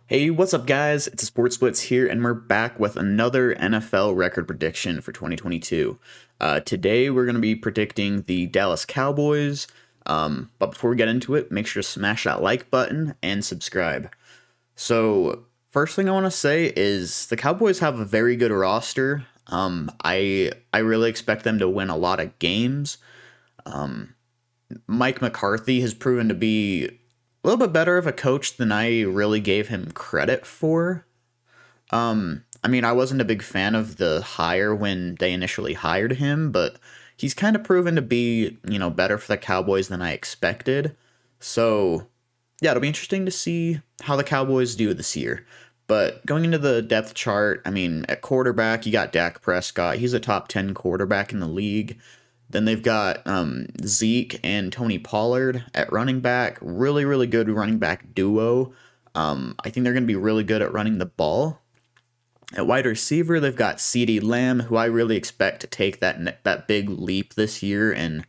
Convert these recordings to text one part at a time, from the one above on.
Hey, what's up, guys? It's a Sports Blitz here, and we're back with another NFL record prediction for 2022. Today, we're going to be predicting the Dallas Cowboys. But before we get into it, make sure to smash that like button and subscribe. So, first thing I want to say is the Cowboys have a very good roster. I really expect them to win a lot of games. Mike McCarthy has proven to be a little bit better of a coach than I really gave him credit for. I wasn't a big fan of the hire when they initially hired him, but he's kind of proven to be, better for the Cowboys than I expected. So, yeah, it'll be interesting to see how the Cowboys do this year. But going into the depth chart, at quarterback, you got Dak Prescott. He's a top 10 quarterback in the league. Then they've got Zeke and Tony Pollard at running back. Really, really good running back duo. I think they're going to be really good at running the ball. At wide receiver, they've got CeeDee Lamb, who I really expect to take that big leap this year. And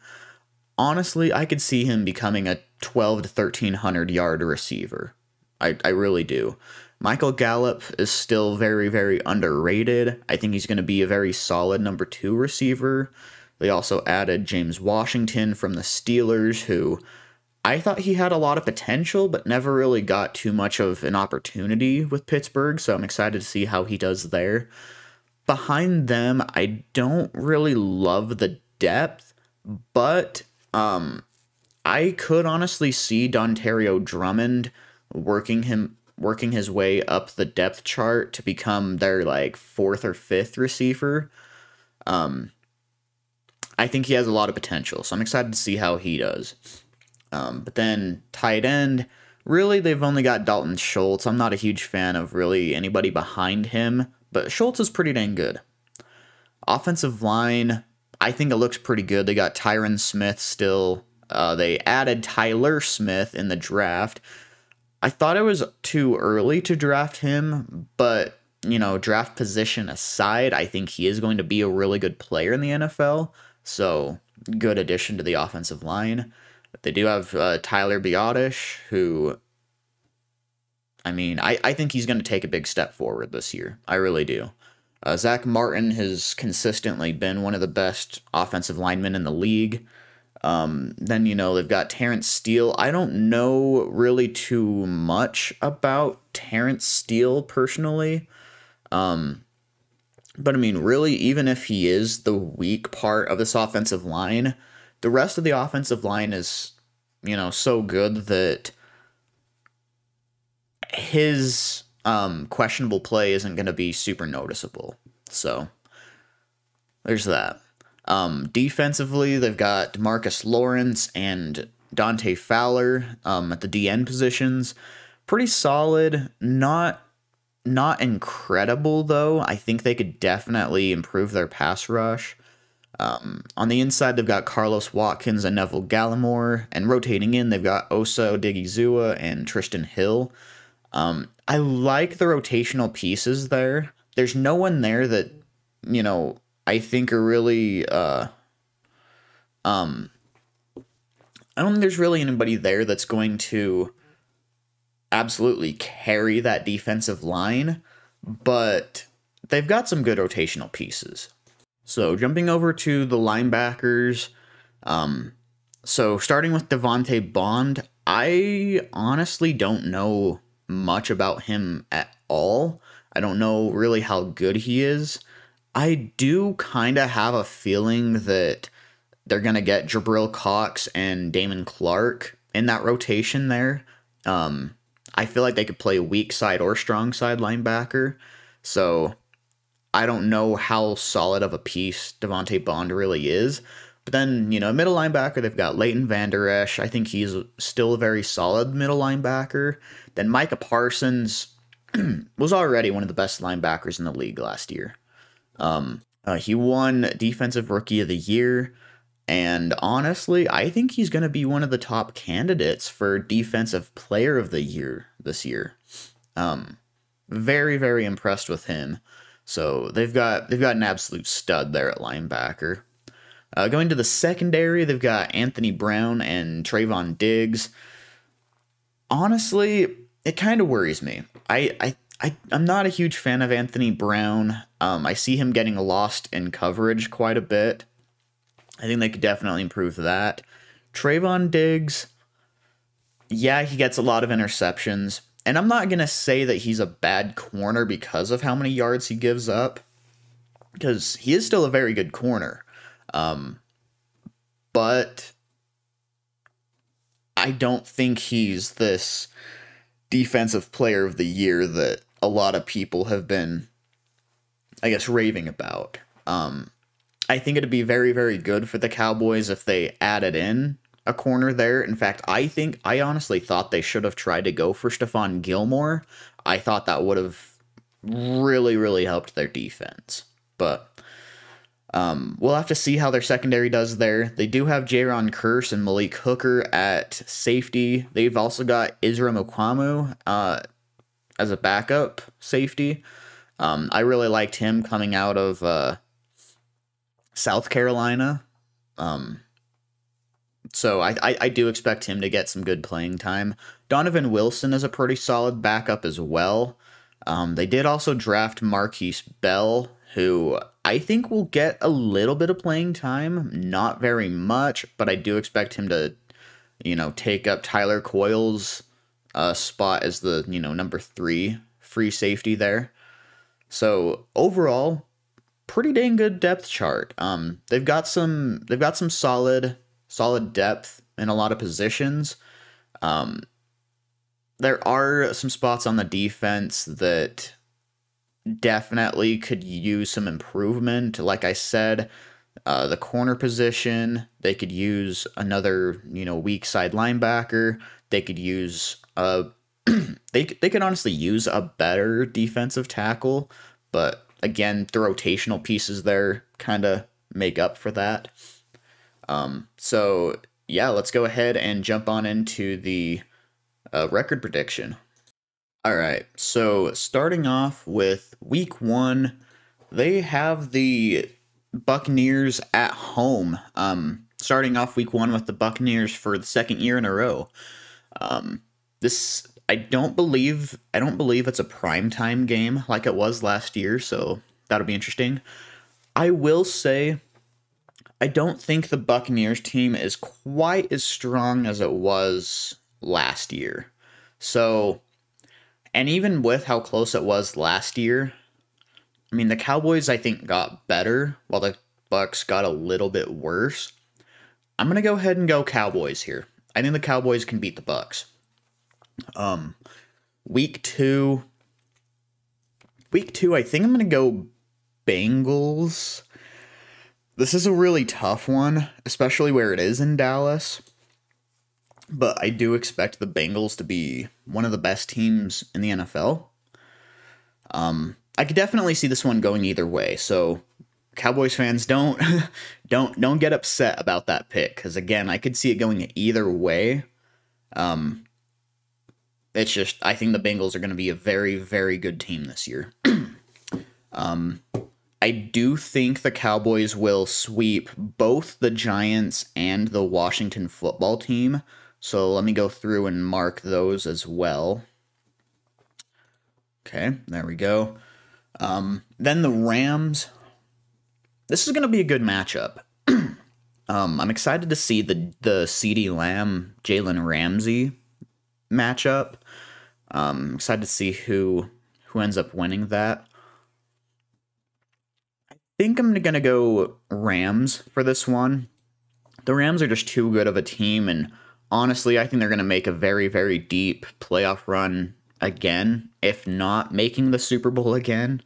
honestly, I could see him becoming a 12 to 1,300 yard receiver. I really do. Michael Gallup is still very, very underrated. I think he's going to be a very solid number 2 receiver. They also added James Washington from the Steelers, who I thought he had a lot of potential, but never really got too much of an opportunity with Pittsburgh, so I'm excited to see how he does there. Behind them, I don't really love the depth, but I could honestly see Dontario Drummond working his way up the depth chart to become their 4th or 5th receiver. I think he has a lot of potential, so I'm excited to see how he does. But then tight end, really they've only got Dalton Schultz. I'm not a huge fan of really anybody behind him, but Schultz is pretty dang good. Offensive line, I think it looks pretty good. They got Tyron Smith still. They added Tyler Smith in the draft. I thought it was too early to draft him, but, draft position aside, I think he is going to be a really good player in the NFL. So, good addition to the offensive line. But they do have Tyler Biotish, who, I think he's going to take a big step forward this year. I really do. Zach Martin has consistently been one of the best offensive linemen in the league. Then, they've got Terrence Steele. I don't know really too much about Terrence Steele personally. But really, even if he is the weak part of this offensive line, the rest of the offensive line is, so good that his questionable play isn't going to be super noticeable. So, there's that. Defensively, they've got DeMarcus Lawrence and Dante Fowler at the DN positions. Pretty solid, not incredible, though. I think they could definitely improve their pass rush. On the inside, they've got Carlos Watkins and Neville Gallimore. And rotating in, they've got Osa Odigizua and Tristan Hill. I like the rotational pieces there. There's no one there that, I think are really... I don't think there's really anybody there that's going to absolutely carry that defensive line, but they've got some good rotational pieces. So jumping over to the linebackers, so starting with Devonte Bond, I honestly don't know much about him at all. I don't know really how good he is. I do kind of have a feeling that they're going to get Jabril Cox and Damon Clark in that rotation there. I feel like they could play weak side or strong side linebacker. So I don't know how solid of a piece Devonte Bond really is. But then, middle linebacker, they've got Leighton Vander Esch. I think he's still a very solid middle linebacker. Then Micah Parsons was already one of the best linebackers in the league last year. He won Defensive Rookie of the Year. And honestly, I think he's going to be one of the top candidates for Defensive Player of the Year this year. Very, very impressed with him. So they've got an absolute stud there at linebacker. Going to the secondary, they've got Anthony Brown and Trayvon Diggs. Honestly, it kind of worries me. I'm not a huge fan of Anthony Brown. I see him getting lost in coverage quite a bit. I think they could definitely improve that. Trayvon Diggs, yeah, he gets a lot of interceptions. And I'm not going to say that he's a bad corner because of how many yards he gives up, because he is still a very good corner. But I don't think he's this defensive player of the year that a lot of people have been, I guess, raving about. I think it'd be very, very good for the Cowboys if they added in a corner there. In fact, I honestly thought they should have tried to go for Stephon Gilmore. I thought that would have really, really helped their defense. But we'll have to see how their secondary does there. They do have Jaron Kearse and Malik Hooker at safety. They've also got Israel Mukuamu as a backup safety. I really liked him coming out of South Carolina. So I do expect him to get some good playing time. Donovan Wilson is a pretty solid backup as well. They did also draft Marquise Bell, who I think will get a little bit of playing time. Not very much, but I do expect him to, take up Tyler Coyle's spot as the, number 3 free safety there. So overall, pretty dang good depth chart. They've got some solid depth in a lot of positions. There are some spots on the defense that definitely could use some improvement. Like I said, the corner position, they could use another, weak side linebacker. They could use they could honestly use a better defensive tackle, but again, the rotational pieces there kind of make up for that. So yeah, let's go ahead and jump on into the record prediction. All right, so starting off with week 1, they have the Buccaneers at home. Starting off week 1 with the Buccaneers for the second year in a row. This I don't believe it's a primetime game like it was last year, so that'll be interesting. I will say I don't think the Buccaneers team is quite as strong as it was last year. So, and even with how close it was last year, I mean, the Cowboys, I think, got better while the Bucs got a little bit worse. I'm going to go ahead and go Cowboys here. I think the Cowboys can beat the Bucs. Week 2, I think I'm going to go Bengals. This is a really tough one, especially where it is in Dallas. But I do expect the Bengals to be one of the best teams in the NFL. I could definitely see this one going either way. So Cowboys fans, don't get upset about that pick, because again, I could see it going either way. It's just I think the Bengals are going to be a very, very good team this year. I do think the Cowboys will sweep both the Giants and the Washington football team. So let me go through and mark those as well. Okay, there we go. Then the Rams. This is going to be a good matchup. I'm excited to see the CeeDee Lamb, Jalen Ramsey matchup. Excited to see who ends up winning that. I think I'm going to go Rams for this one. The Rams are just too good of a team, and honestly, I think they're going to make a very, very deep playoff run again, if not making the Super Bowl again.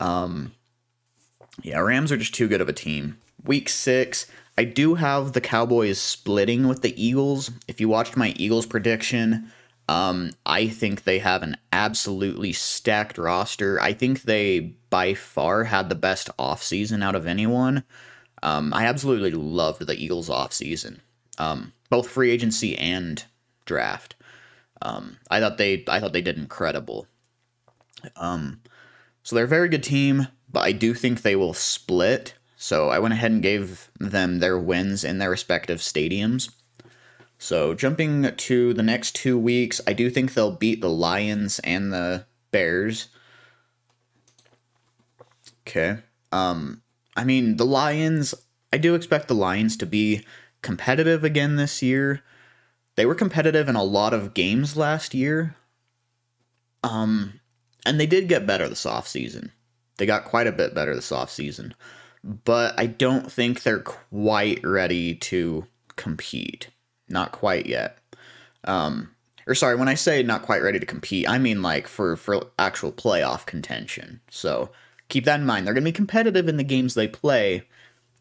Yeah, Rams are just too good of a team. Week 6, I do have the Cowboys splitting with the Eagles. If you watched my Eagles prediction, I think they have an absolutely stacked roster. I think they, by far, had the best offseason out of anyone. I absolutely loved the Eagles offseason. Both free agency and draft. I thought they did incredible. So they're a very good team, but I do think they will split. So I went ahead and gave them their wins in their respective stadiums. So jumping to the next 2 weeks, I do think they'll beat the Lions and the Bears. Okay. I mean, the Lions, I do expect the Lions to be competitive again this year. They were competitive in a lot of games last year. And they did get better this offseason. They got quite a bit better this offseason. But I don't think they're quite ready to compete. Not quite yet. Or sorry, when I say not quite ready to compete, I mean like for actual playoff contention. So keep that in mind. They're going to be competitive in the games they play.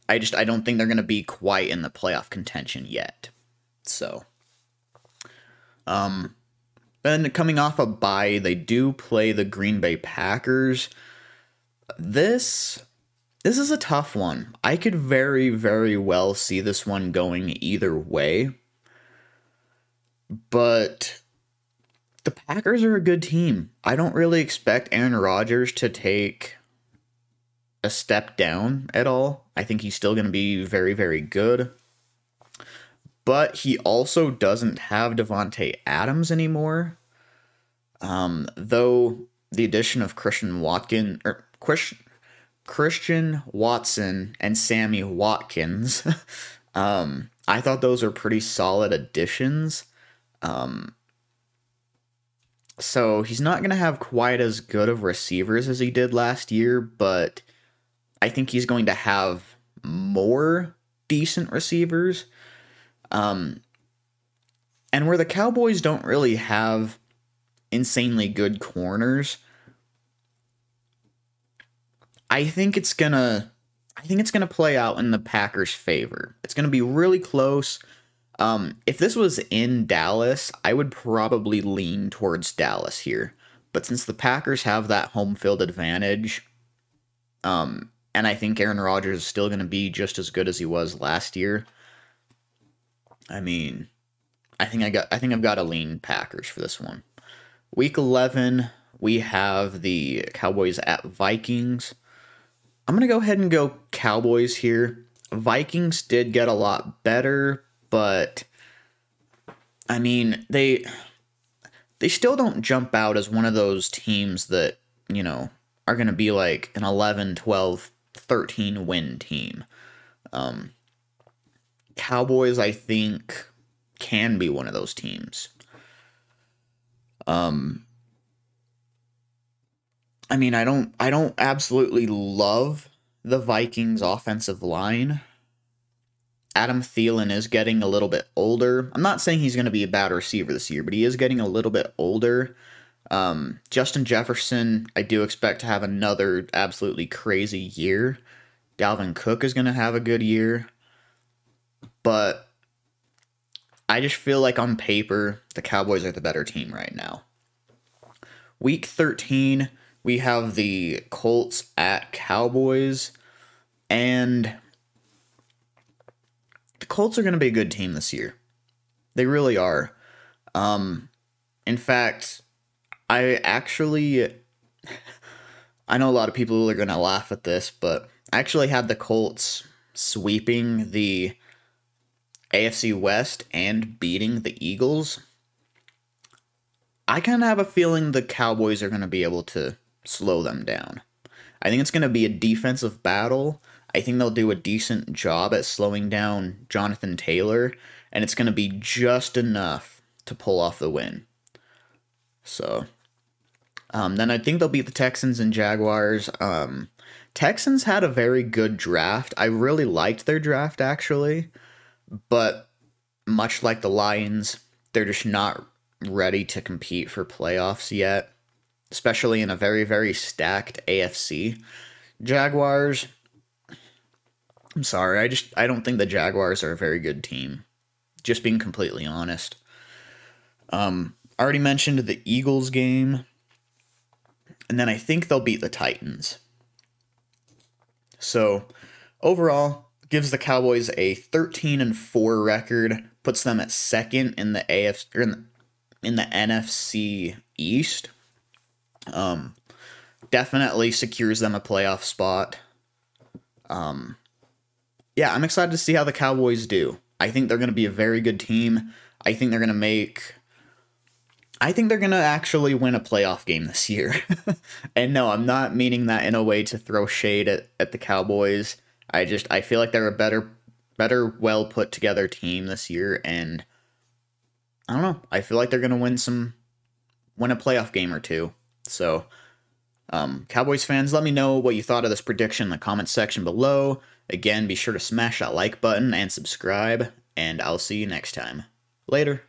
I don't think they're going to be quite in the playoff contention yet. So, then coming off a bye, they do play the Green Bay Packers. This is a tough one. I could very, very well see this one going either way. But the Packers are a good team. I don't really expect Aaron Rodgers to take a step down at all. I think he's still going to be very, very good. But he also doesn't have Devonte Adams anymore. Though the addition of Christian Watson and Sammy Watkins, I thought those were pretty solid additions. So he's not going to have quite as good of receivers as he did last year, but I think he's going to have more decent receivers. And where the Cowboys don't really have insanely good corners, I think it's gonna play out in the Packers' favor. It's gonna be really close. If this was in Dallas, I would probably lean towards Dallas here. But since the Packers have that home field advantage, and I think Aaron Rodgers is still gonna be just as good as he was last year, I mean, I think I've got to lean Packers for this one. Week 11, we have the Cowboys at Vikings. I'm going to go ahead and go Cowboys here. Vikings did get a lot better, but I mean, they still don't jump out as one of those teams that, you know, are going to be like an 11, 12, 13 win team. Cowboys, I think, can be one of those teams. I mean, I don't absolutely love the Vikings offensive line. Adam Thielen is getting a little bit older. I'm not saying he's going to be a bad receiver this year, but he is getting a little bit older. Justin Jefferson, I do expect to have another absolutely crazy year. Dalvin Cook is going to have a good year. But I just feel like on paper, the Cowboys are the better team right now. Week 13, we have the Colts at Cowboys. And the Colts are going to be a good team this year. They really are. In fact, I know a lot of people are going to laugh at this, but I actually had the Colts sweeping the AFC West and beating the Eagles. I kind of have a feeling the Cowboys are going to be able to slow them down. I think it's going to be a defensive battle. I think they'll do a decent job at slowing down Jonathan Taylor, and it's going to be just enough to pull off the win. So, then I think they'll beat the Texans and Jaguars. Texans had a very good draft. I really liked their draft, actually. But much like the Lions, they're just not ready to compete for playoffs yet, especially in a very, very stacked AFC. Jaguars, I'm sorry, I don't think the Jaguars are a very good team. Just being completely honest. I already mentioned the Eagles game, and then I think they'll beat the Titans. So, overall, gives the Cowboys a 13-4 record, puts them at second in the AFC, or in the NFC East. Definitely secures them a playoff spot. Yeah, I'm excited to see how the Cowboys do. I think they're going to be a very good team. I think they're going to actually win a playoff game this year. And no, I'm not meaning that in a way to throw shade at the Cowboys. I feel like they're a better, well put together team this year, and I don't know. I feel like they're gonna win a playoff game or two. So, Cowboys fans, let me know what you thought of this prediction in the comments section below. Again, be sure to smash that like button and subscribe, and I'll see you next time. Later.